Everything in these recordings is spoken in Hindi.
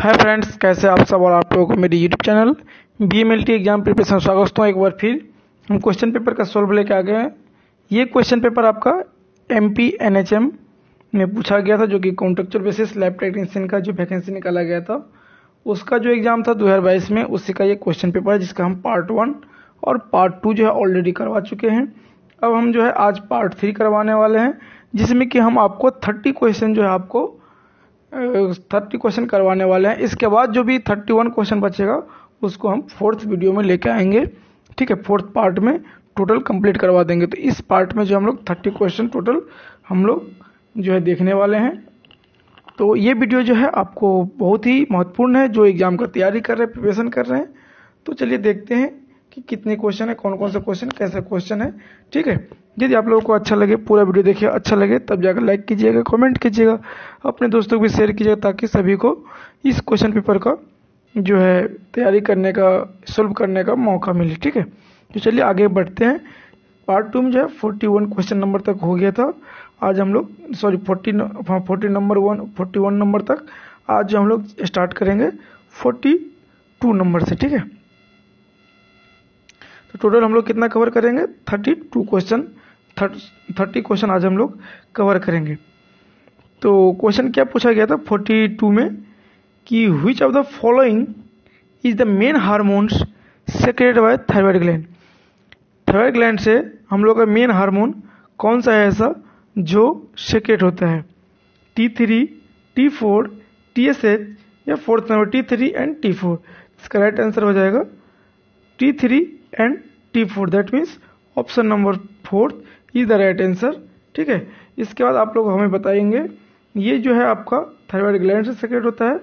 हाय फ्रेंड्स, कैसे आप सब और आप लोगों को मेरी YouTube channel BMLT exam preparation स्वागत है। एक बार फिर हम क्वेश्चन पेपर का सॉल्व लेके आ गए हैं। ये क्वेश्चन पेपर आपका एमपी एनएचएम में पूछा गया था, जो कि कॉन्ट्रेक्चुअल बेसिस लैब टेक्नीशियन का जो वैकेंसी निकाला गया था उसका जो एग्जाम था 2022 में, उसी का ये क्वेश्चन पेपर है, जिसका हम पार्ट 1 और पार्ट 2 जो है ऑलरेडी करवा चुके हैं। अब हम जो है आज पार्ट 3 करवाने वाले हैं, जिसमें कि हम आपको 30 क्वेश्चन जो है आपको 30 क्वेश्चन करवाने वाले हैं। इसके बाद जो भी 31 क्वेश्चन बचेगा उसको हम फोर्थ वीडियो में लेके आएंगे। ठीक है, फोर्थ पार्ट में टोटल कंप्लीट करवा देंगे। तो इस पार्ट में जो हम लोग 30 क्वेश्चन टोटल हम लोग जो है देखने वाले हैं। तो ये वीडियो जो है आपको बहुत ही महत्वपूर्ण है, जो एग्जाम का तैयारी कर रहे हैं, प्रिपरेशन कर रहे हैं। तो चलिए देखते हैं कि कितने क्वेश्चन है, कौन कौन से क्वेश्चन, कैसे क्वेश्चन है। ठीक है, यदि आप लोगों को अच्छा लगे, पूरा वीडियो देखिए, अच्छा लगे तब जाकर लाइक कीजिएगा, कमेंट कीजिएगा, अपने दोस्तों को भी शेयर कीजिएगा, ताकि सभी को इस क्वेश्चन पेपर का जो है तैयारी करने का, सॉल्व करने का मौका मिले। ठीक है, तो चलिए आगे बढ़ते हैं। पार्ट 2 में जो है 41 क्वेश्चन नंबर तक हो गया था। आज हम लोग 41 नंबर तक आज जो हम लोग स्टार्ट करेंगे 42 नंबर से। ठीक है, तो टोटल हम लोग कितना कवर करेंगे? 32 क्वेश्चन, 30 क्वेश्चन आज हम लोग कवर करेंगे। तो क्वेश्चन क्या पूछा गया था 42 में कि which of the following is the main hormones secreted bye thyroid gland. Thyroid gland से हम लोग का मेन हार्मोन कौन सा है ऐसा जो सेक्रेट होता है? T3, T4, TSH या fourth number T3 and T4। इसका राइट आंसर हो जाएगा T3 and T4। That means option number 4 is the right answer. ठीक है, इसके बाद आप लोग हमें बताएंगे ये जो है आपका थायराइड ग्लैंड से सेक्रेट होता है।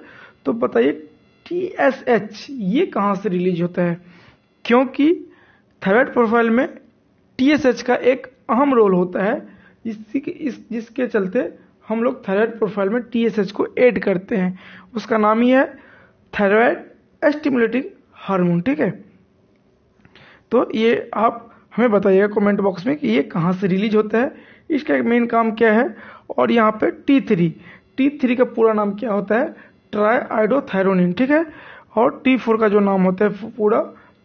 तो बताइए TSH ये कहाँ से रिलीज होता है? क्योंकि थायराइड प्रोफाइल में TSH का एक अहम रोल होता है, जिसके चलते हम लोग थायराइड प्रोफाइल में TSH को ऐड करते हैं। उसका नाम ही है थायराइड स्टिमुलेटिंग हार्मोन। ठीक है, तो ये आप हमें बताइएगा कमेंट बॉक्स में कि ये कहाँ से रिलीज होता है, इसका मेन काम क्या है। और यहाँ पे T3 का पूरा नाम क्या होता है? ट्राईआइडोथायरोनिन। ठीक है, और T4 का जो नाम होता है पूरा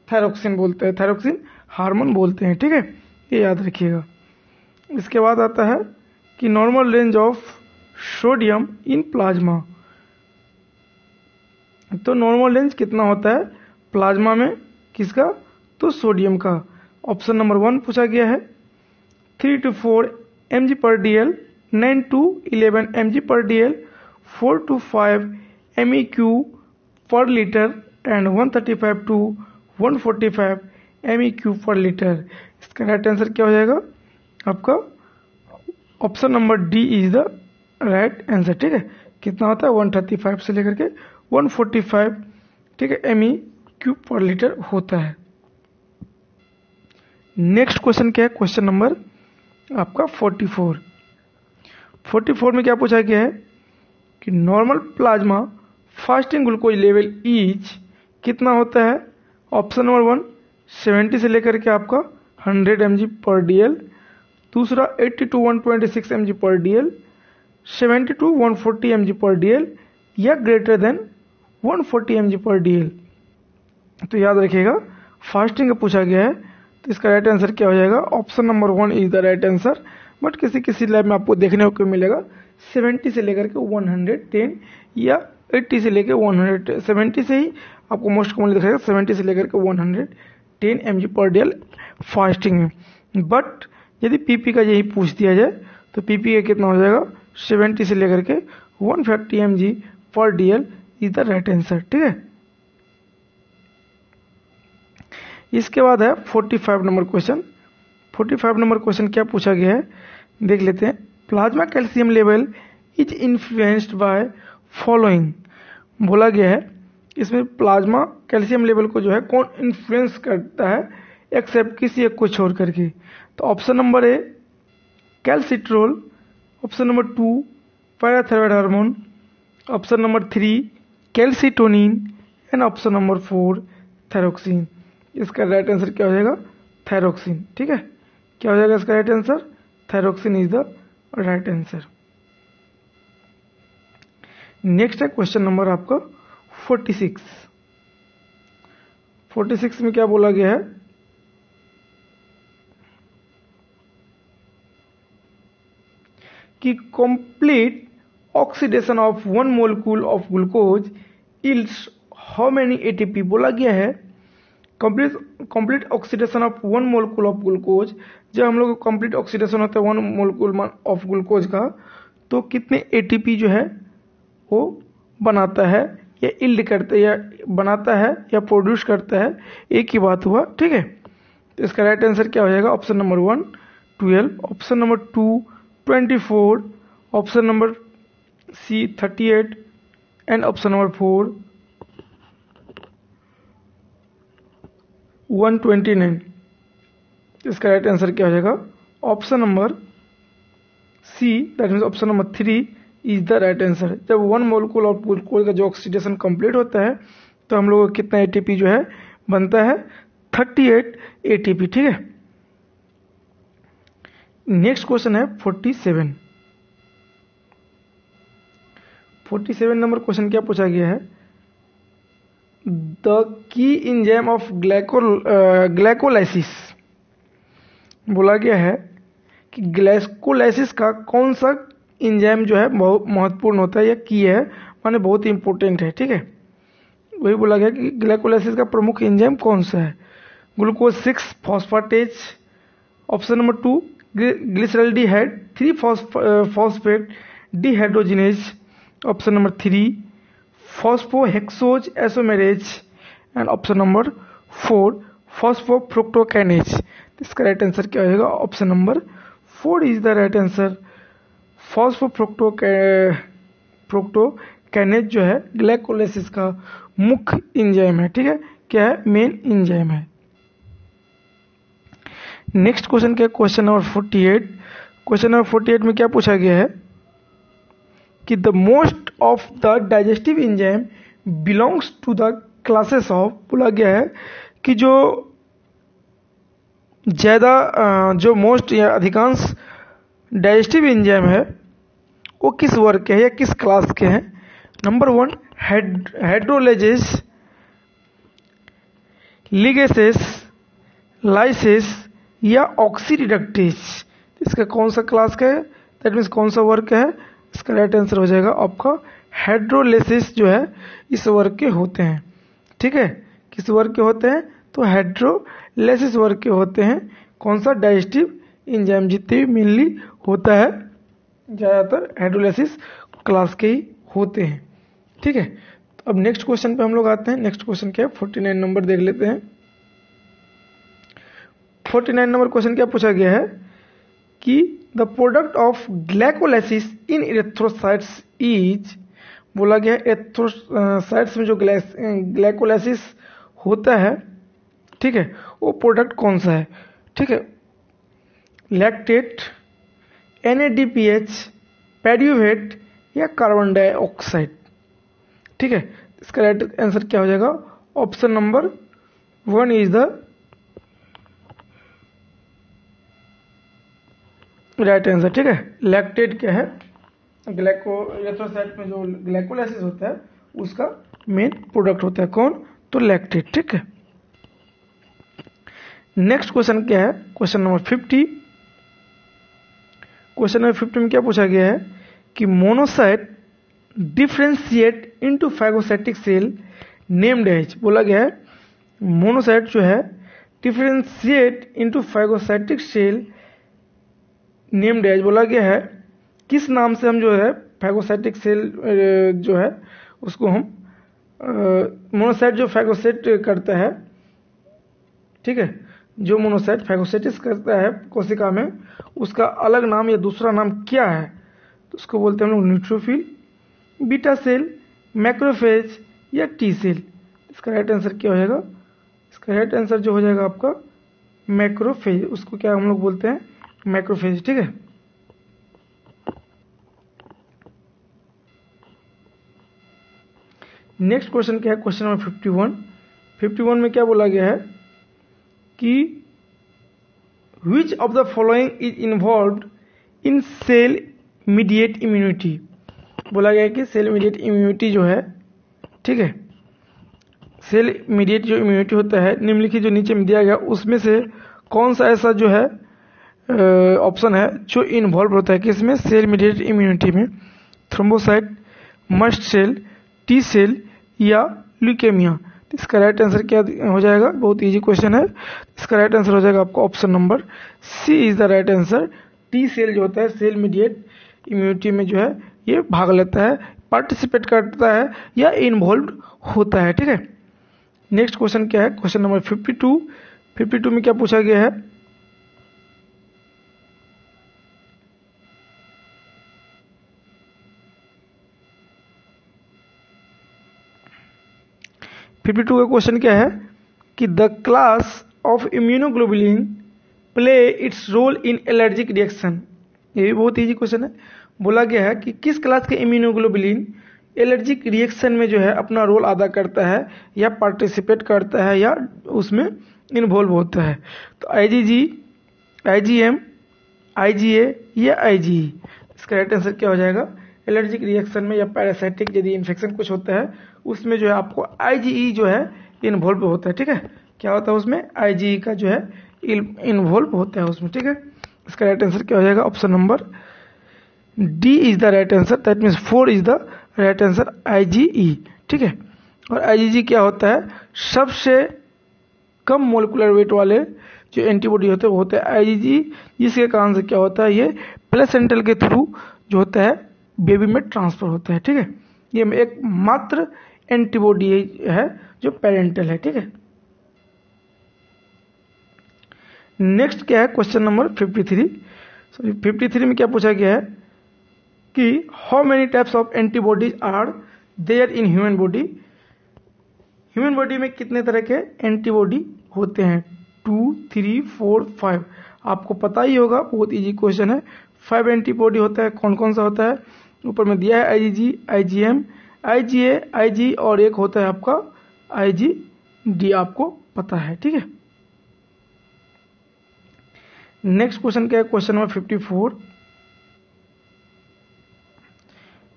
थायरोक्सिन बोलते हैं, थायरोक्सिन हार्मोन बोलते हैं। ठीक है, ये याद रखिएगा। इसके बाद आता है कि normal range of sodium in plasma. तो नॉर्मल रेंज कितना होता है प्लाज्मा में? किसका? तो सोडियम का। ऑप्शन नंबर 1 पूछा गया है 3 to 4 mg/dl, 9 to 11 mg/dl, 4 to 5 MEQ per liter and 135 to 145 MEQ per liter। इसका राइट आंसर क्या हो जाएगा आपका? Option number D is the right answer. ठीक है, कितना होता है? 135 से लेकर के 145 ठीक है MEQ पर लीटर होता है। नेक्स्ट क्वेश्चन क्या है? क्वेश्चन नंबर आपका 44 में क्या पूछा गया है कि normal plasma fasting glucose level is कितना होता है? ऑप्शन नंबर 1 70 से लेकर के आपका 100 mg/dl, दूसरा 80 to 126 mg/dl, 70 to 140 mg/dl या ग्रेटर देन 140 mg/dl। तो याद रखिएगा फास्टिंग का पूछा गया है, तो इसका राइट आंसर क्या हो जाएगा? Option number 1 is the right answer. But किसी लैब में आपको देखने को मिलेगा 70 से लेकर के 110 या 80 से लेकर 100, 70 से ही आपको मोस्ट कॉमनली दिखाएगा, 70 से लेकर के 110 mg/dl फास्टिंग में। बट यदि पीपी का यही पूछ दिया जाए तो पीपी का कितना हो जाएगा? 70 से लेकर के 150 mg/dl is the right answer. ठीक है, इसके बाद है 45 नंबर क्वेश्चन। 45 नंबर क्वेश्चन क्या पूछा गया है देख लेते हैं। Plasma calcium level is influenced by following. बोला गया है इसमें प्लाज्मा कैल्शियम लेवल को जो है कौन इन्फ्लुएंस करता है एक्सेप्ट किसी एक को छोड़ करके? तो option number A calcitriol, option number 2 parathyroid hormone, option number 3 calcitonin and option number 4 thyroxine. इसका राइट आंसर क्या हो जाएगा? थायरोक्सिन। ठीक है, क्या हो जाएगा इसका right answer? Thyroxine is the right answer. Next है क्वेश्चन नंबर आपका 46 में क्या बोला गया है कि complete oxidation of 1 molecule of glucose yields how many ATP बोला गया है। Complete oxidation of 1 molecule of glucose, जब हम लोग कंप्लीट ऑक्सीडेशन होता है 1 मोलिक्यूल ऑफ ग्लूकोज का, तो कितने एटीपी जो है वो बनाता है या यील्ड करता है या बनाता है या प्रोड्यूस करता है, एक ही बात हुआ। ठीक है, तो इसका राइट आंसर क्या हो जाएगा? Option number 1 12, option number 2 24, option number C 38 and option number 4 129। इसका राइट आंसर क्या हो जाएगा? Option number C, that means option number 3 is the right answer. जब 1 मोलिक्यूल ऑफ ग्लूकोज का जो ऑक्सीडेशन कंप्लीट होता है तो हम लोग को कितना एटीपी जो है बनता है? 38 एटीपी। ठीक है, नेक्स्ट क्वेश्चन है 47। 47 नंबर क्वेश्चन क्या पूछा गया है? The key enzyme of glycolysis बोला गया है कि ग्लाइकोलाइसिस का कौन सा एंजाइम जो है बहुत महत्वपूर्ण होता है या की है, माने बहुत इंपॉर्टेंट है। ठीक है, वही बोला गया कि ग्लाइकोलाइसिस का प्रमुख एंजाइम कौन सा है? Glucose 6 phosphatase, option number 2 glyceraldehyde 3 phosphate dehydrogenase, option number 3 phosphohexose isomerase and option number 4 phosphofructokinase. इसका राइट आंसर क्या होगा? Option number 4 is the right answer. Phosphofructokinase जो है ग्लाइकोलाइसिस का मुख्य एंजाइम है। ठीक है, क्या है? मेन एंजाइम है। नेक्स्ट क्वेश्चन क्या? Question number 48। क्वेश्चन नंबर 48 में क्या पूछा गया है कि the most of the digestive enzyme belongs to the classes of, बोला गया है कि जो ज़्यादा जो मोस्ट या अधिकांश डाइजेस्टिव एंजाइम है वो किस वर्ग के हैं या किस क्लास के हैं? नंबर 1 हाइड्रोलेजेस, लिगेसेस, लाइसेस या ऑक्सीरिडक्टेज। इसका कौन सा क्लास का है? दैट मीन्स कौन सा वर्ग का है? इसका राइट आंसर हो जाएगा आपका हाइड्रोलेसिस जो है इस वर्ग के होते हैं। ठीक है, किस वर्ग के होते हैं? तो हाइड्रोलेसिस वर्ग के होते हैं। कौन सा? डाइजेस्टिव एंजाइम जितने भी मेनली होता है ज़्यादातर हाइड्रोलेसिस क्लास के ही होते हैं। ठीक है, तो अब नेक्स्ट क्वेश्चन पे हम लोग आते हैं। नेक्स्ट क्वेश्चन क्या है? 49 नंबर देख लेते हैं। 49 नंबर क्वेश्चन क्या पूछा गया है कि the product of glycolysis in erythrocytes is, बोला गया है एरिथ्रोसाइट्स में जो ग्लाइकोलाइसिस होता है, ठीक है, वो प्रोडक्ट कौन सा है? ठीक है, लैक्टेट, NADPH, पैड्यूवेट या कार्बन डाइऑक्साइड। ठीक है, इसका राइट आंसर क्या हो जाएगा? Option number 1 is the right answer. ठीक है, लैक्टेट क्या है? एरिथ्रोसाइट में जो ग्लाइकोलाइसिस होता है उसका मेन प्रोडक्ट होता है। कौन? तो लैक्टेट। ठीक है, नेक्स्ट क्वेश्चन क्या है? Question number 50। क्वेश्चन नंबर 50 में क्या पूछा गया है कि monocyte differentiate into phagocytic cell named as, बोला गया है मोनोसाइट जो है differentiate into phagocytic cell named as, बोला गया है किस नाम से हम जो है फैगोसाइटिक सेल जो है उसको हम मोनोसाइट जो फैगोसाइट करता है, ठीक है, जो मोनोसाइट फैगोसाइटिस करता है कोशिका में, उसका अलग नाम या दूसरा नाम क्या है? तो उसको बोलते हैं हम लोग न्यूट्रोफिल, बीटा सेल, मैक्रोफेज या टी सेल। इसका राइट आंसर क्या हो जाएगा? इसका राइट आंसर जो हो जाएगा आपका मैक्रोफेज। उसको क्या हम लोग बोलते हैं? मैक्रोफेज। ठीक है, नेक्स्ट क्वेश्चन क्या है? Question number 51। 51 में क्या बोला गया है कि which of the following is involved in cell mediate immunity, बोला गया है कि सेल मीडिएट इम्यूनिटी जो है, ठीक है, सेल मीडिएट जो इम्यूनिटी होता है निम्नलिखित जो नीचे में दिया गया उसमें से कौन सा ऐसा जो है ऑप्शन है जो इन्वॉल्व होता है कि इसमें सेल मीडिएट इम्यूनिटी में? Thrombocyte, mast cell, T cell या ल्यूकेमिया? तो इसका राइट आंसर क्या हो जाएगा? बहुत इजी क्वेश्चन है। इसका राइट आंसर हो जाएगा आपका option number C is the right answer. T cell जो होता है सेल मीडिएट इम्यूनिटी में जो है ये भाग लेता है, पार्टिसिपेट करता है या इन्वॉल्व होता है। ठीक है, नेक्स्ट क्वेश्चन क्या है? Question number 52। 52 में क्या पूछा गया है? टू का क्वेश्चन क्या है कि the class of immunoglobulin play its role in allergic reaction. ये भी बहुत इजी क्वेश्चन है। बोला गया है कि किस क्लास के इम्यूनोग्लोबुलिन एलर्जिक रिएक्शन में जो है अपना रोल अदा करता है या पार्टिसिपेट करता है या उसमें इन्वॉल्व होता है? तो आईजीजी, आईजीएम, आईजीए या आईजीई? इसका राइट आंसर क्या हो जाएगा? एलर्जिक रिएक्शन में या पैरासाइटिक यदि इन्फेक्शन कुछ होता है उसमें जो है आपको आईजीई जो है इन्वॉल्व होता है। ठीक है, क्या होता है उसमें? आईजीई का जो है इन्वॉल्व होता है उसमें। ठीक है, इसका राइट आंसर क्या हो जाएगा? Option number D is the right answer. That means 4 is the right answer, IgE. ठीक है, और आईजीजी क्या होता है? सबसे कम मोलिकुलर वेट वाले जो एंटीबॉडी होते हैं वो होते हैं आईजीजी, जिसके कारण से क्या होता है ये प्लेसेंटल के थ्रू जो होता है बेबी में ट्रांसफर होता है। ठीक है, ये एक मात्र एंटीबॉडी है जो पेरेंटल है। ठीक है, नेक्स्ट क्या है? Question number 53। 53 में क्या पूछा गया है कि how many types of antibodies are there in human body? Human body में कितने तरह के एंटीबॉडी होते हैं? 2, 3, 4, 5। आपको पता ही होगा, बहुत इजी क्वेश्चन है। 5 एंटीबॉडी होता है। कौन कौन सा होता है? ऊपर में दिया है आईजीजी, आईजीएम, आईजीए, आईजी और एक होता है आपका आईजीडी, आपको पता है। ठीक है, नेक्स्ट क्वेश्चन क्या है? Question number 54।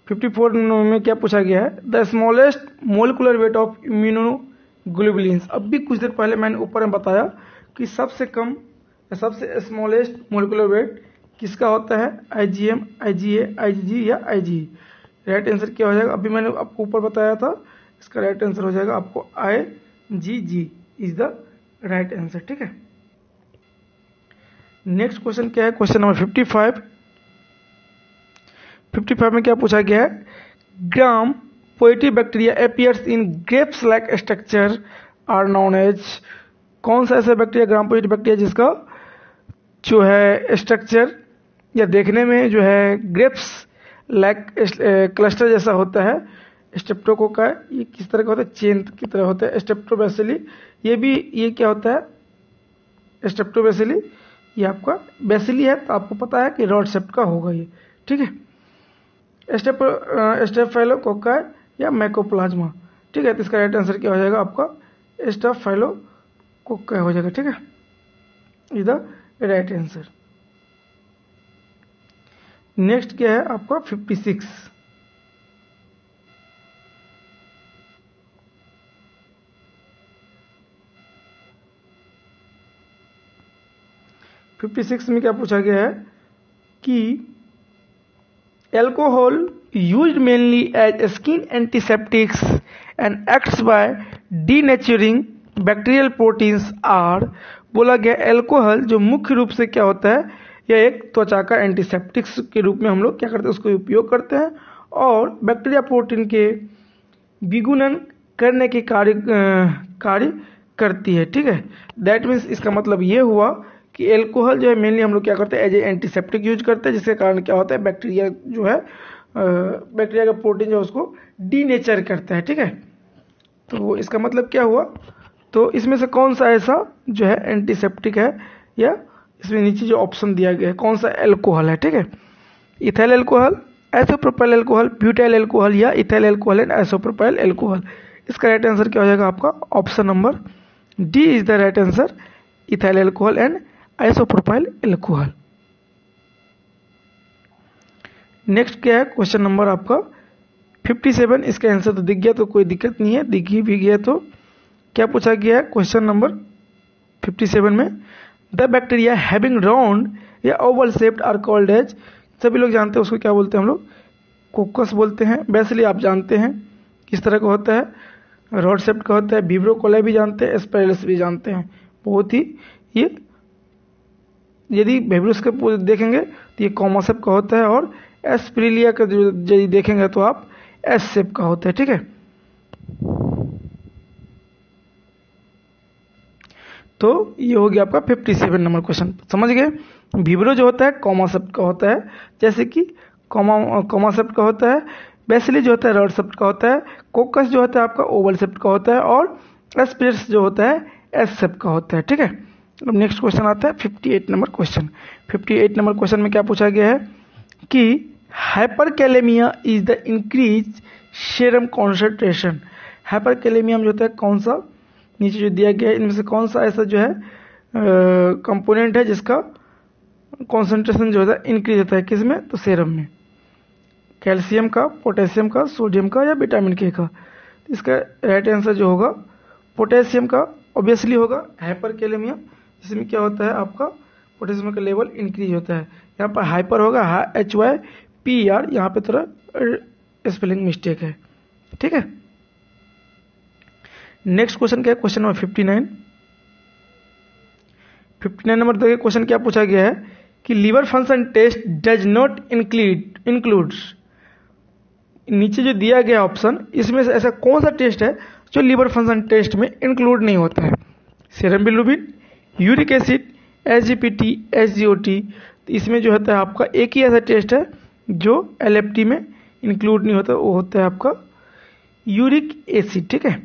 54 में क्या पूछा गया है? The smallest molecular weight of immunoglobulins. अब भी कुछ देर पहले मैंने ऊपर में बताया कि सबसे कम सबसे स्मॉलेस्ट मोलिकुलर वेट किसका होता है? आईजीएम, आईजीए, आईजीजी या आईजी? राइट आंसर क्या हो जाएगा? अभी मैंने आपको ऊपर बताया था, इसका राइट आंसर हो जाएगा आपको IgG is the right answer. ठीक है, नेक्स्ट क्वेश्चन क्या है? Question number 55। 55 में क्या पूछा गया है? Gram positive bacteria appears in grapes like structure are known as. कौन सा ऐसा बैक्टीरिया, ग्राम पोएटिव बैक्टीरिया, जिसका जो है स्ट्रक्चर या देखने में जो है ग्रेप्स लाइक क्लस्टर जैसा होता है? स्ट्रेप्टोकोका। ये किस तरह का होता है? चेन की तरह होता है। स्ट्रेप्टोबैसिली, ये क्या होता है? स्ट्रेप्टोबैसिली ये आपका बैसिली है, तो आपको पता है कि रॉड शेप्ड का होगा ये। ठीक है, स्टेफाइलोकोका या मैकोप्लाज्मा। ठीक है, तो इसका राइट आंसर क्या हो जाएगा? आपका स्टेफाइलोकोका हो जाएगा। ठीक है, is the right answer. Next क्या है आपका? 56। 56 में क्या पूछा गया है कि alcohol used mainly as skin antiseptics and acts by denaturing bacterial proteins are. बोला गया एल्कोहल जो मुख्य रूप से क्या होता है, यह एक त्वचा का एंटीसेप्टिक्स के रूप में हम लोग क्या करते हैं, उसको उपयोग करते हैं और बैक्टीरिया प्रोटीन के विगुणन करने के कार्य करती है। ठीक है, दैट मीन्स इसका मतलब ये हुआ कि एल्कोहल जो है मेनली हम लोग क्या करते हैं, एज ए एंटीसेप्टिक यूज करते हैं, जिसके कारण क्या होता है बैक्टीरिया जो है बैक्टीरिया का प्रोटीन जो उसको डीनेचर करता है। ठीक है, तो इसका मतलब क्या हुआ, तो इसमें से कौन सा ऐसा जो है एंटीसेप्टिक है या इसमें नीचे जो ऑप्शन दिया गया है कौन सा एल्कोहल है। ठीक है, ethyl alcohol, isopropyl alcohol, butyl alcohol या ethyl alcohol and isopropyl alcohol. इसका राइट आंसर क्या हो जाएगा आपका? Option number D is the right answer, ethyl alcohol and isopropyl alcohol. Next क्या है क्वेश्चन नंबर आपका 57। इसका आंसर तो दिख गया तो कोई दिक्कत नहीं है, दिख ही भी गया तो क्या पूछा गया है क्वेश्चन नंबर 57 में, द बैक्टीरिया हैविंग राउंड या oval shaped are called as, सभी लोग जानते हैं उसको क्या बोलते हैं हम लोग, कोकस बोलते हैं। बेसिली आप जानते हैं किस तरह का होता है, रॉड शेप्ड का होता है। विब्रो कोलाई भी जानते हैं, एस्पेरलस भी जानते हैं। बहुत ही ये यदि विब्रोस के देखेंगे तो ये कॉमा शेप का होता है, और एस्पिरिलिया का जो यदि देखेंगे तो आप एस शेप का होता है, ठीक है। तो ये हो गया आपका 57 नंबर क्वेश्चन, समझ गए। विब्रो जो होता है कॉमा शेप का होता है, जैसे कि कॉमा शेप का होता है। बेसिली जो होता है रॉड शेप का होता है। कोकस जो होता है आपका ओवल शेप का होता है, और एस्पिरस जो होता है एस शेप का होता है, ठीक है। अब नेक्स्ट क्वेश्चन आता है 58 नंबर क्वेश्चन। 58 नंबर क्वेश्चन में क्या पूछा गया है कि hyperkalaemia is the increase serum concentration. Hyperkalaemia जो होता है कौन सा, नीचे जो दिया गया है इनमें से कौन सा ऐसा जो है कंपोनेंट है जिसका कॉन्सेंट्रेशन जो होता है इंक्रीज होता है, किसमें, तो सीरम में। कैल्शियम का, पोटेशियम का, सोडियम का, या विटामिन के का। इसका राइट आंसर जो होगा पोटेशियम का ऑब्वियसली होगा। हाइपरकैलेमिया जिसमें क्या होता है आपका पोटेशियम का लेवल इंक्रीज होता है। यहाँ पर हाइपर होगा HYPER, यहाँ पे थोड़ा स्पेलिंग मिस्टेक है, ठीक है। नेक्स्ट क्वेश्चन क्या है, क्वेश्चन नंबर 59 नंबर देखिए क्वेश्चन क्या पूछा गया है कि liver function test does not includes, नीचे जो दिया गया ऑप्शन इसमें से ऐसा कौन सा टेस्ट है जो लीवर फंक्शन टेस्ट में इंक्लूड नहीं होता है। Serum bilirubin, uric acid, SGPT, SGOT। इसमें जो होता है आपका एक ही ऐसा टेस्ट है जो LFT में इंक्लूड नहीं होता, वो होता है आपका यूरिक एसिड, ठीक है।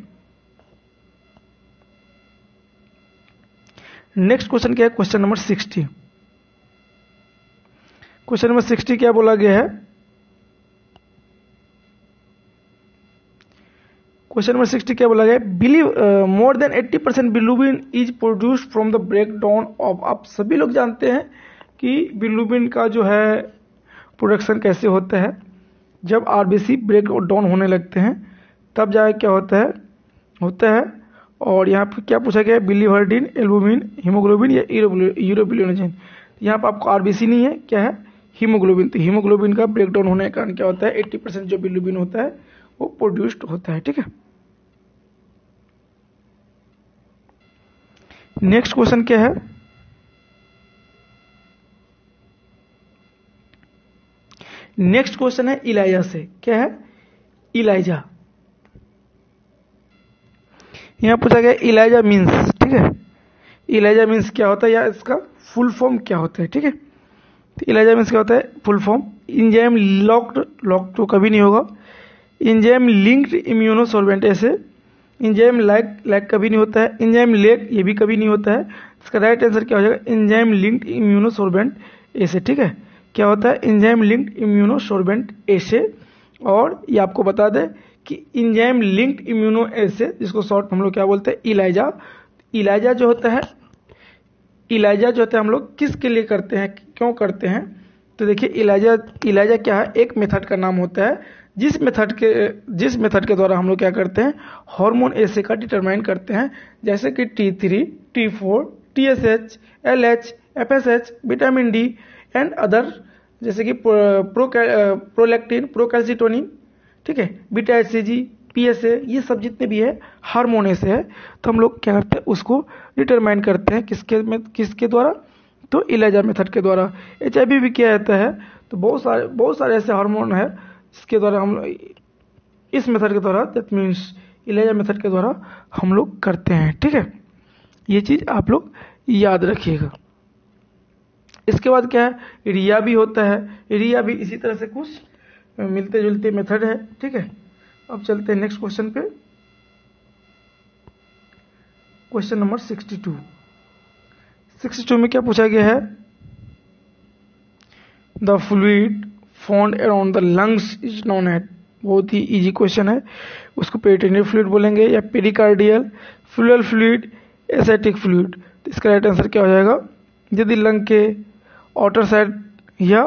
नेक्स्ट क्वेश्चन क्या है, क्वेश्चन नंबर 60। क्वेश्चन नंबर 60 क्या बोला गया है, क्वेश्चन नंबर 60 क्या बोला गया है, believe more than 80% bilirubin is produced from the breakdown of. आप सभी लोग जानते हैं कि बिलिरुबिन का जो है प्रोडक्शन कैसे होता है, जब RBC ब्रेक डाउन होने लगते हैं तब जाके क्या होता है। और यहाँ पर क्या पूछा गया है, बिलिवर्डिन, एल्बुमिन, हीमोग्लोबिन या यूरोबिलिनोजेन। यहाँ पर आपको RBC नहीं है, क्या है, हीमोग्लोबिन। तो हीमोग्लोबिन का ब्रेकडाउन होने के कारण क्या होता है 80% जो बिलिरुबिन होता है वो प्रोड्यूस्ड होता है, ठीक है। नेक्स्ट क्वेश्चन क्या है, नेक्स्ट क्वेश्चन है इलाइजा से। क्या है, इलाइजा। यहां पूछा गया इलाइजा मीन्स, ठीक है। इलाइजा मीन्स क्या होता है या इसका फुल फॉर्म क्या होता है, ठीक है। तो इलाइजा मीन्स क्या होता है, फुल फॉर्म इंजाइम लॉक्ड तो कभी नहीं होगा। इंजाइम लिंक्ड इम्यूनोसॉल्वेंट, ऐसे इंजाइम लाइक कभी नहीं होता है। इंजाइम लेक ये भी कभी नहीं होता है। इसका राइट आंसर क्या हो जाएगा, इंजाइम लिंक्ड इम्यूनोसॉल्वेंट ऐसे, ठीक है। क्या होता है, इंजाइम लिंक्ड इम्यूनोसॉल्वेंट ऐसे। और ये आपको बता दें कि इंजाइम लिंक्ड इम्यूनो ऐसे, जिसको शॉर्ट हम लोग क्या बोलते हैं, इलाइजा। इलाइजा जो होता है हम लोग किसके लिए करते हैं, क्यों करते हैं, तो देखिए इलाइजा क्या है, एक मेथड का नाम होता है जिस मेथड के द्वारा हम लोग क्या करते हैं, हार्मोन एसे का डिटरमाइन करते हैं, जैसे कि T3, T4, TSH, LH, FSH, vitamin D and other, जैसे कि प्रोलैक्टिन, प्रोकैल्सिटोनिन, ठीक है, बीटा HCG, PSA, ये सब जितने भी है हार्मोन ऐसे है। तो हम लोग क्या करते हैं, उसको डिटरमाइन करते हैं किसके द्वारा, तो इलाइजा मेथड के द्वारा। HIV भी क्या रहता है, तो बहुत सारे ऐसे हार्मोन है जिसके द्वारा हम इस मेथड के द्वारा, दैट मीन्स इलाइजा मेथड के द्वारा हम लोग करते हैं, ठीक है। ये चीज आप लोग याद रखिएगा। इसके बाद क्या है, रिया भी होता है। रिया भी इसी तरह से कुछ मिलते जुलते मेथड है, ठीक है। अब चलते हैं नेक्स्ट क्वेश्चन पे, क्वेश्चन नंबर 62। 62 में क्या पूछा गया है, the fluid found around the lungs is known as. बहुत ही इजी क्वेश्चन है, उसको पेरिटोनियल फ्लूइड बोलेंगे या पेरिकार्डियल, फ्लूअल फ्लूइड, एसेटिक फ्लूइड। तो इसका राइट आंसर क्या हो जाएगा, यदि लंग के आउटर साइड या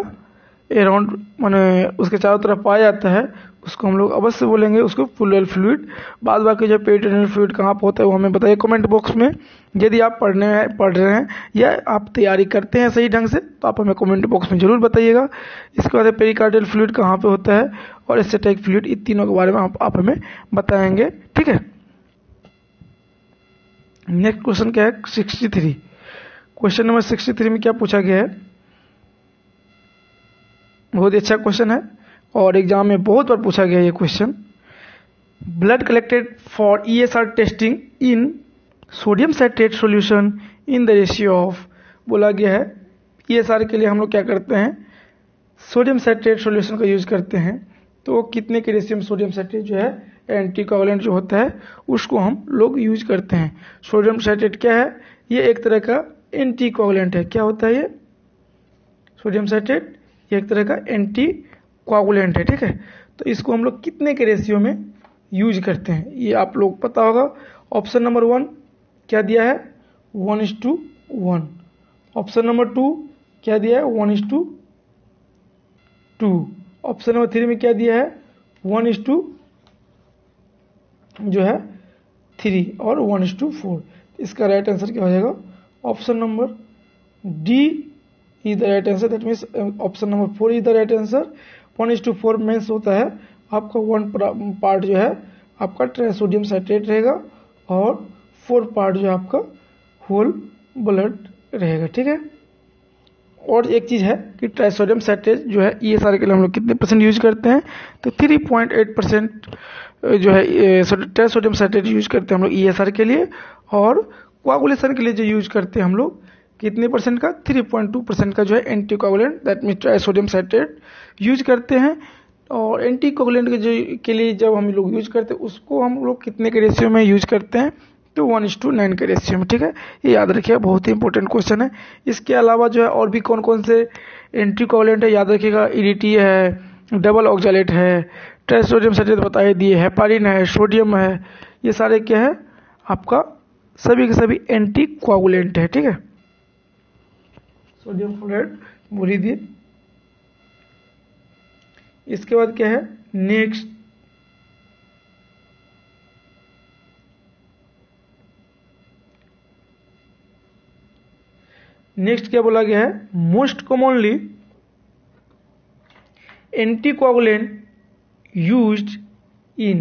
अराउंड माने उसके चारों तरफ पाया जाता है उसको हम लोग अवश्य बोलेंगे उसको प्लूरल फ्लूइड। बाद बाकी जो पेरिटोनियल फ्लूइड कहाँ पर होता है वो हमें बताइए कमेंट बॉक्स में। यदि आप पढ़ रहे हैं या आप तैयारी करते हैं सही ढंग से तो आप हमें कमेंट बॉक्स में जरूर बताइएगा। इसके बाद पेरिकार्डियल फ्लूइड कहाँ पे होता है और एस्टेटिक फ्लूइड, इन तीनों के बारे में आप हमें बताएंगे, ठीक है। नेक्स्ट क्वेश्चन क्या है 63। क्वेश्चन नंबर 63 में क्या पूछा गया है, बहुत ही अच्छा क्वेश्चन है और एग्जाम में बहुत बार पूछा गया है ये question. Blood collected for ESR testing in sodium citrate solution in the ratio of, बोला गया है ESR के लिए हम लोग क्या करते हैं, सोडियम साइट्रेट सॉल्यूशन का यूज करते हैं। तो कितने के रेशियो में सोडियम साइट्रेट जो है एंटीकोगुलेंट जो होता है उसको हम लोग यूज करते हैं। सोडियम साइट्रेट क्या है, ये एक तरह का एंटीकोगुलेंट है। क्या होता है ये सोडियम साइट्रेट, ये एक तरह का एंटीकोगुलेंट है, ठीक है। तो इसको हम लोग कितने के रेशियो में यूज करते हैं ये आप लोग पता होगा। ऑप्शन नंबर 1 क्या दिया है 1:1। ऑप्शन नंबर 2 क्या दिया है 1:2। ऑप्शन नंबर 3 में क्या दिया है 1:3 और 1:4। इसका राइट आंसर क्या हो जाएगा, option number D is the right answer. That means option number 4 is the right answer. 1:4 means होता है आपका 1 पार्ट जो है आपका ट्राइसोडियम साइट्रेट रहेगा और 4 पार्ट जो है आपका होल ब्लड रहेगा, ठीक है। और एक चीज़ है कि ट्राइसोडियम साइट्रेट जो है ESR के लिए हम लोग कितने % यूज करते हैं, तो 3.8% जो है ट्राइसोडियम साइट्रेट यूज करते हैं हम लोग ESR के लिए। और कोआगुलेशन के लिए जो यूज करते हैं हम लोग कितने % का, 3.2% का जो है anticoagulant that means trisodium citrate use करते हैं। और एंटीकोगुलेंट के लिए जब हम लोग यूज करते हैं उसको हम लोग कितने के रेशियो में यूज करते हैं, तो 1:9 के रेशियो में, ठीक है। ये याद रखिएगा, बहुत ही इंपॉर्टेंट क्वेश्चन है। इसके अलावा जो है और भी कौन कौन से एंटीकोगुलेंट है याद रखिएगा, EDTA है, डबल ऑक्जेलेट है, ट्राइसोडियम साइट्रेट बताए दिए, हेपारिन है, सोडियम है, ये सारे क्या है आपका सभी के सभी एंटीकोगुलेंट है, ठीक है। सोडियम फ्लोराइड बोल ही दिए। इसके बाद क्या है नेक्स्ट, क्या बोला गया है, most commonly anticoagulant used in,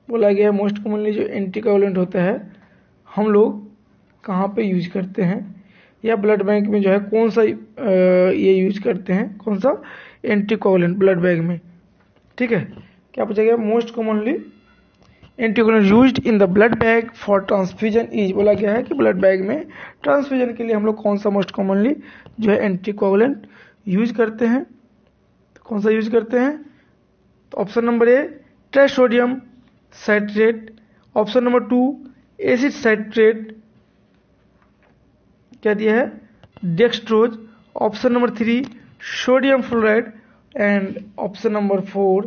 बोला गया है मोस्ट कॉमनली जो एंटीकोगुलेंट होता है हम लोग कहाँ पे यूज करते हैं, या ब्लड बैंक में जो है कौन सा ये यूज करते हैं, कौन सा एंटीकोगुलेंट ब्लड बैंक में, ठीक है। क्या पूछा गया, most commonly anticoagulant used in the blood bag for transfusion is, बोला गया है कि ब्लड बैग में ट्रांसफ्यूजन के लिए हम लोग कौन सा मोस्ट कॉमनली जो है एंटीकोगुलेंट यूज करते हैं, तो कौन सा यूज करते हैं, तो ऑप्शन नंबर ए trisodium citrate, option number 2 acid citrate, क्या दिया है dextrose, option number 3 sodium fluoride and option number 4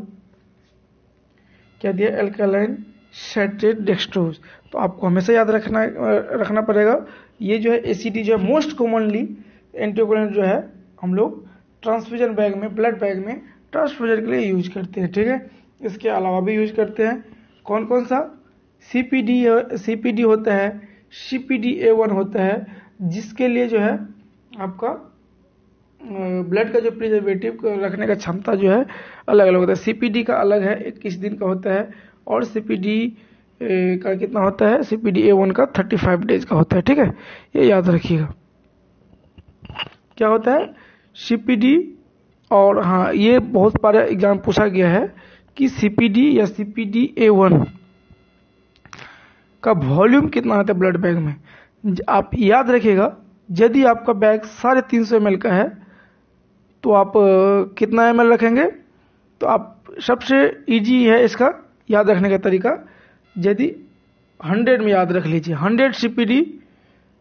क्या दिया एल्कालाइन साइट्रेट डेक्सट्रोज। तो आपको हमेशा याद रखना पड़ेगा ये जो है एसिडी जो है मोस्ट कॉमनली एंटीकोगुलेंट जो है हम लोग ट्रांसफ्यूजन बैग में ब्लड बैग में ट्रांसफ्यूजन के लिए यूज करते हैं, ठीक है। इसके अलावा भी यूज करते हैं कौन कौन सा, CPD होता है, CPDA1 होता है, जिसके लिए जो है आपका ब्लड का जो प्रिजर्वेटिव रखने का क्षमता जो है अलग अलग होता है। CPD का अलग है 21 दिन का होता है और CPD का कितना होता है, CPDA1 का 35 डेज का होता है, ठीक है। ये याद रखिएगा क्या होता है CPD। और हाँ ये बहुत बार एग्जाम पूछा गया है कि CPD या CPDA1 का वॉल्यूम कितना आता है ब्लड बैग में। आप याद रखिएगा यदि आपका बैग 350 ml का है तो आप कितना ml रखेंगे, तो आप सबसे इजी है इसका याद रखने का तरीका, यदि 100 में याद रख लीजिए 100 CPD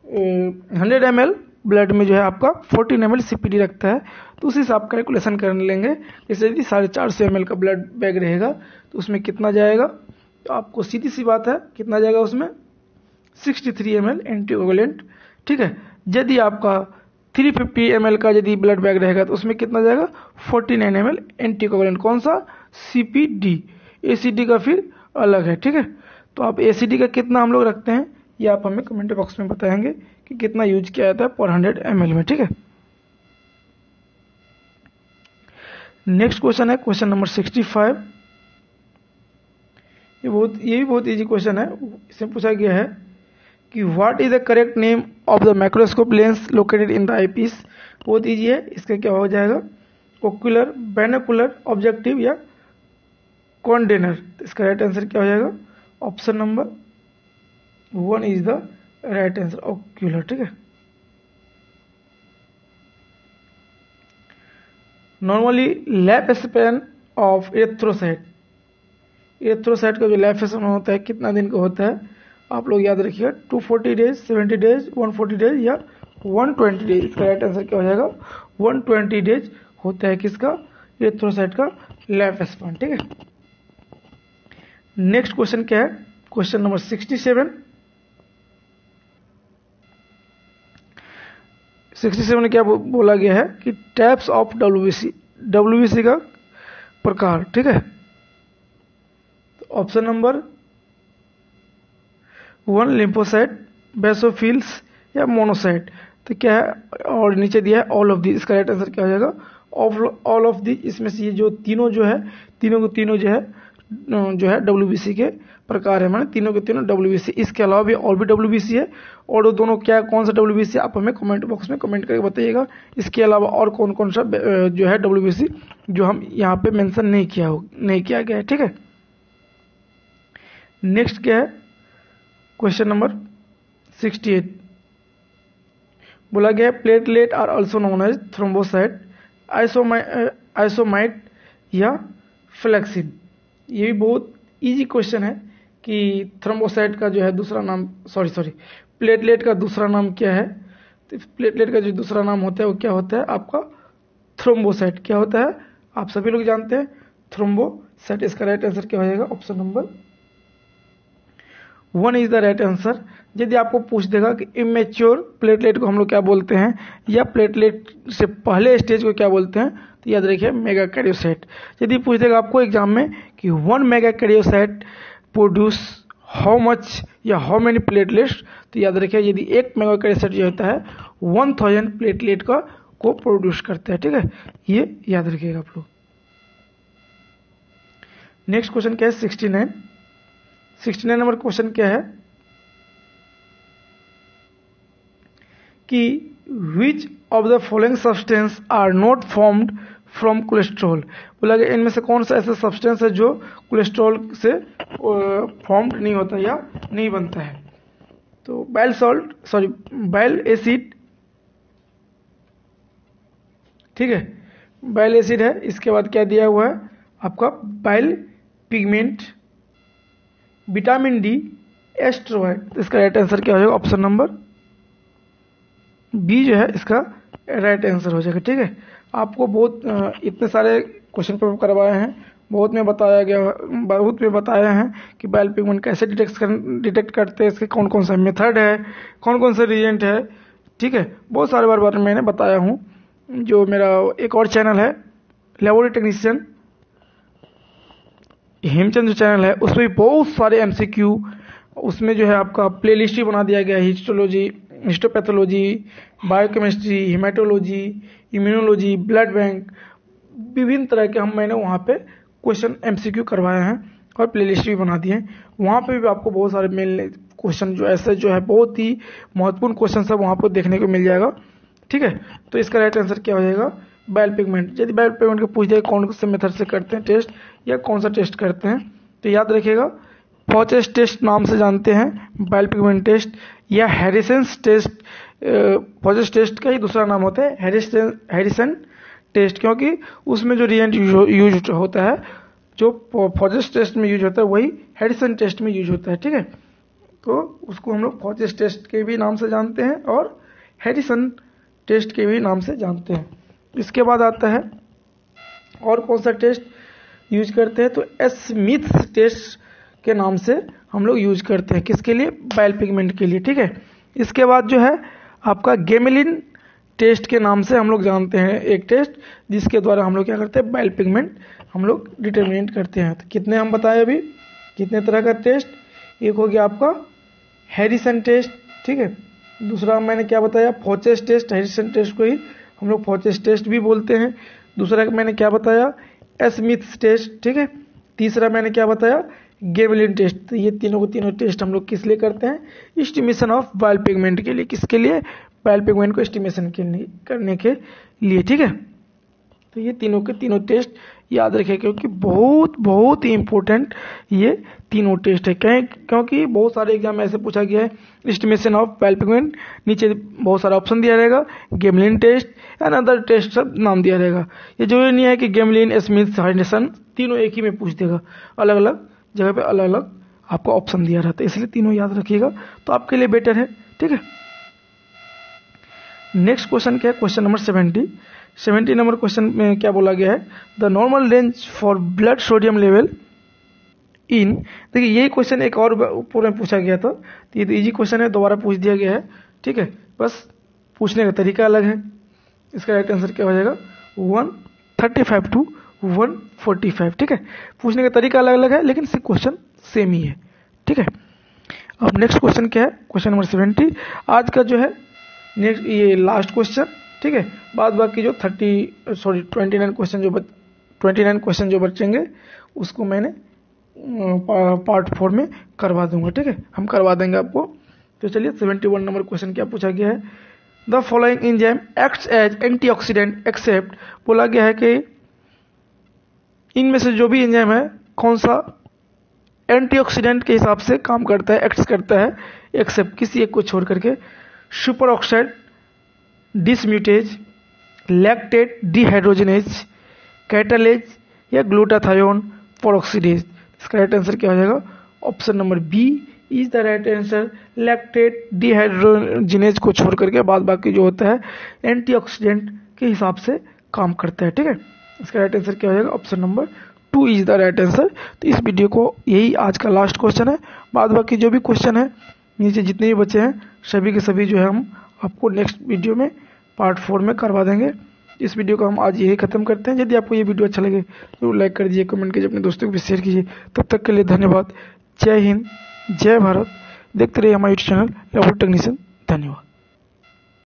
100 ml ब्लड में जो है आपका 14 ml CPD रखता है, तो उसी से आप कैलकुलेशन कर लेंगे। जैसे यदि 450 ml का ब्लड बैग रहेगा तो उसमें कितना जाएगा, तो आपको सीधी सी बात है कितना जाएगा उसमें 63 ml एंटीकोगुलेंट, ठीक है। यदि आपका 350 ml का यदि ब्लड बैग रहेगा तो उसमें कितना जाएगा 49 ml एंटीकोगुलेंट, कौन सा CPD, ACD का फिर अलग है, ठीक है। तो आप ACD का कितना हम लोग रखते हैं ये आप हमें कमेंट बॉक्स में बताएंगे कि कितना यूज किया जाता है पर 100 ml में, ठीक है। नेक्स्ट क्वेश्चन है क्वेश्चन नंबर 65। ये भी बहुत इजी क्वेश्चन है। इसमें पूछा गया है कि what is the correct name of the microscope lens located in the eyepiece. बहुत इजी है, इसका क्या हो जाएगा, ओक्यूलर, बाइनोकुलर, ऑब्जेक्टिव या कॉन्डेनर। इसका राइट आंसर क्या हो जाएगा, option number 1 is the right answer, ocular, ठीक है। Normally life span of erythrocyte, erythrocyte का जो लाइफ स्पैन होता है कितना दिन का होता है, आप लोग याद रखिएगा 240 डेज, 70 डेज, 140 डेज या 120 डेज। इसका राइट आंसर क्या हो जाएगा, 120 डेज होता है किसका, एरिथ्रोसाइट का लाइफ स्पैन, ठीक है। नेक्स्ट क्वेश्चन क्या है, क्वेश्चन नंबर 67। 67 में क्या बोला गया है कि टाइप्स ऑफ WBC का प्रकार, ठीक है। ऑप्शन नंबर 1 लिम्फोसाइट, बेसोफिल्स या मोनोसाइट। तो क्या है, और नीचे दिया है ऑल ऑफ दी। इसका राइट आंसर क्या हो जाएगा, ऑल ऑफ दी। इसमें से ये जो तीनों जो है, तीनों को तीनों जो है WBC के प्रकार है, माने तीनों के तीनों WBC। इसके अलावा भी और भी WBC है, और वो दोनों क्या, कौन सा WBC है आप हमें कमेंट बॉक्स में कमेंट करके बताइएगा। इसके अलावा और कौन कौन सा जो है WBC जो हम यहाँ पे मेंशन नहीं किया गया है, ठीक है। नेक्स्ट क्या है, क्वेश्चन नंबर 68। बोला गया है platelet are also known as thrombocyte, आइसोमाइट या फ्लेक्सिन। ये भी बहुत इजी क्वेश्चन है कि थ्रोम्बोसाइट का जो है दूसरा नाम, प्लेटलेट का दूसरा नाम क्या है। तो प्लेटलेट का जो दूसरा नाम होता है वो क्या होता है आपका, थ्रोम्बोसाइट। क्या होता है आप सभी लोग जानते हैं, थ्रोम्बोसाइट। इसका राइट आंसर क्या हो जाएगा, option number 1 is the right answer. यदि आपको पूछ देगा कि इमेच्योर प्लेटलेट को हम लोग क्या बोलते हैं या प्लेटलेट से पहले स्टेज को क्या बोलते हैं, तो याद रखिए मेगा कैरियोसाइट। यदि पूछ देगा आपको एग्जाम में कि 1 mega karyocyte produce how much या हाउ मेनी प्लेटलेट्स, तो याद रखिए यदि 1 मेगा कैरियोसाइट जो होता है 1000 प्लेटलेट को प्रोड्यूस करता है, ठीक है। ये याद रखिएगा आप लोग। नेक्स्ट क्वेश्चन क्या है, 69 नंबर क्वेश्चन क्या है कि which of the following substance are not formed from cholesterol. बोला गया इनमें से कौन सा ऐसा सब्सटेंस है जो कोलेस्ट्रॉल से फॉर्म्ड नहीं होता या नहीं बनता है। तो बाइल एसिड, ठीक है, बाइल एसिड है। इसके बाद क्या दिया हुआ है आपका, bile pigment, vitamin D, asteroid. इसका राइट आंसर क्या हो जाएगा, ऑप्शन नंबर बी जो है इसका राइट आंसर हो जाएगा, ठीक है। आपको बहुत इतने सारे क्वेश्चन पेपर करवाए हैं, बहुत में बताया है कि बाइल पिगमेंट कैसे डिटेक्ट करते हैं, इसके कौन कौन सा मेथड है, कौन कौन सा रिएजेंट है, ठीक है। बहुत सारे बार मैंने बताया हूँ। जो मेरा एक और चैनल है लेबोरेटरी टेक्नीशियन हेमचंद जो चैनल है, उसमें भी बहुत सारे MCQ, उसमें जो है आपका प्लेलिस्ट ही बना दिया गया है, histology, histopathology, biochemistry, haematology, immunology, blood bank, विभिन्न तरह के मैंने वहाँ पे क्वेश्चन MCQ करवाए हैं और प्लेलिस्ट भी बना दिए हैं। वहाँ पे भी आपको बहुत सारे मिलने क्वेश्चन जो ऐसे जो है बहुत ही महत्वपूर्ण क्वेश्चन सब वहाँ पर देखने को मिल जाएगा, ठीक है। तो इसका राइट आंसर क्या हो जाएगा, बाइल पिगमेंट। यदि बाइल पिगमेंट को पूछ जाए कौन से मेथड से करते हैं टेस्ट या कौन सा टेस्ट करते हैं, तो याद रखिएगा फॉचेस टेस्ट नाम से जानते हैं, बाइल पिगमेंट टेस्ट या हैरिसन्स टेस्ट। फॉचेस टेस्ट का ही दूसरा नाम होता है हैरिसन टेस्ट, क्योंकि उसमें जो रिएजेंट यूज होता है, जो फॉचेस टेस्ट में यूज होता है वही हैरिसन टेस्ट में यूज होता है, ठीक है। तो उसको हम लोग फॉचेस टेस्ट के भी नाम से जानते हैं और हैरिसन टेस्ट के भी नाम से जानते हैं। इसके बाद आता है और कौन सा टेस्ट यूज करते हैं, तो स्मिथ टेस्ट के नाम से हम लोग यूज करते हैं, किसके लिए, बाइल पिगमेंट के लिए, ठीक है। इसके बाद जो है आपका गेमेलिन टेस्ट के नाम से हम लोग जानते हैं, एक टेस्ट जिसके द्वारा हम लोग क्या करते हैं, बाइल पिगमेंट हम लोग डिटरमिनेट करते हैं। तो कितने हम बताए अभी, कितने तरह का टेस्ट, एक हो गया आपका हैरिसन टेस्ट, ठीक है। दूसरा मैंने क्या बताया, फोचेस टेस्ट, हैरिसन टेस्ट को ही हम लोग फोचेस टेस्ट भी बोलते हैं। दूसरा मैंने क्या बताया, स्मिथ टेस्ट, ठीक है। तीसरा मैंने क्या बताया, गेबलिन टेस्ट। तो ये तीनों टेस्ट हम लोग किस लिए करते हैं, एस्टिमेशन ऑफ बाइल पिगमेंट के लिए। किसके लिए, बाइल पिगमेंट को एस्टिमेशन करने के लिए, ठीक है। तो ये तीनों टेस्ट याद रखें, क्योंकि बहुत ही इंपॉर्टेंट ये तीनों टेस्ट है। क्योंकि बहुत सारे एग्जाम में ऐसे पूछा गया है, एस्टिमेशन ऑफ बाइल पिगमेंट, नीचे बहुत सारा ऑप्शन दिया रहेगा, गेमलिन टेस्ट एंड अदर टेस्ट सब नाम दिया रहेगा। ये जरूरी नहीं है कि गेमलिन, स्मिथ, हैरिसन तीनों एक ही में पूछ देगा, अलग अलग जगह पे अलग अलग आपको ऑप्शन दिया रहता है, इसलिए तीनों याद रखिएगा तो आपके लिए बेटर है, ठीक है। नेक्स्ट क्वेश्चन क्या है, क्वेश्चन नंबर 70 नंबर क्वेश्चन में क्या बोला गया है, the normal range for blood sodium level in. देखिए यही क्वेश्चन एक और पूरे में पूछा गया था, तो ये तो इजी क्वेश्चन है, दोबारा पूछ दिया गया है, ठीक है। बस पूछने का तरीका अलग है। इसका राइट आंसर क्या हो जाएगा, 135 to 145, ठीक है। पूछने का तरीका अलग अलग है, लेकिन क्वेश्चन सेम ही है, ठीक है। अब नेक्स्ट क्वेश्चन क्या है, क्वेश्चन नंबर 70 आज का जो है नेक्स्ट ये लास्ट क्वेश्चन, ठीक है। बाद बाकी जो 29 क्वेश्चन जो बचेंगे उसको मैंने पार्ट 4 में करवा दूंगा, ठीक है, हम करवा देंगे आपको। तो चलिए 71 नंबर क्वेश्चन क्या पूछा गया है, the following enzyme acts as antioxidant except. बोला गया है कि इनमें से जो भी एंजाइम है कौन सा एंटीऑक्सीडेंट के हिसाब से काम करता है, एक्ट्स करता है, एक्सेप्ट किसी एक को छोड़ करके, super oxide dismutase, lactate dehydrogenase, catalase या ग्लूटाथायोन पेरोक्सीडेज। इसका राइट आंसर क्या हो जाएगा, option number B is the right answer. Lactate dehydrogenase को छोड़ करके बाद बाकी जो होता है एंटीऑक्सीडेंट के हिसाब से काम करता है, ठीक है। इसका राइट आंसर क्या हो जाएगा, option number 2 is the right answer. तो इस वीडियो को यही आज का लास्ट क्वेश्चन है, बाद बाकी जो भी क्वेश्चन है नीचे जितने भी बचे हैं सभी के सभी जो है हम आपको नेक्स्ट वीडियो में पार्ट 4 में करवा देंगे। इस वीडियो को हम आज यही खत्म करते हैं। यदि आपको ये वीडियो अच्छा लगे तो लाइक कर दीजिए, कमेंट कीजिए, अपने दोस्तों को भी शेयर कीजिए। तब तक के लिए धन्यवाद। जय हिंद, जय भारत। देखते रहिए हमारा यूट्यूब चैनल लेवल टेक्नीशियन। धन्यवाद।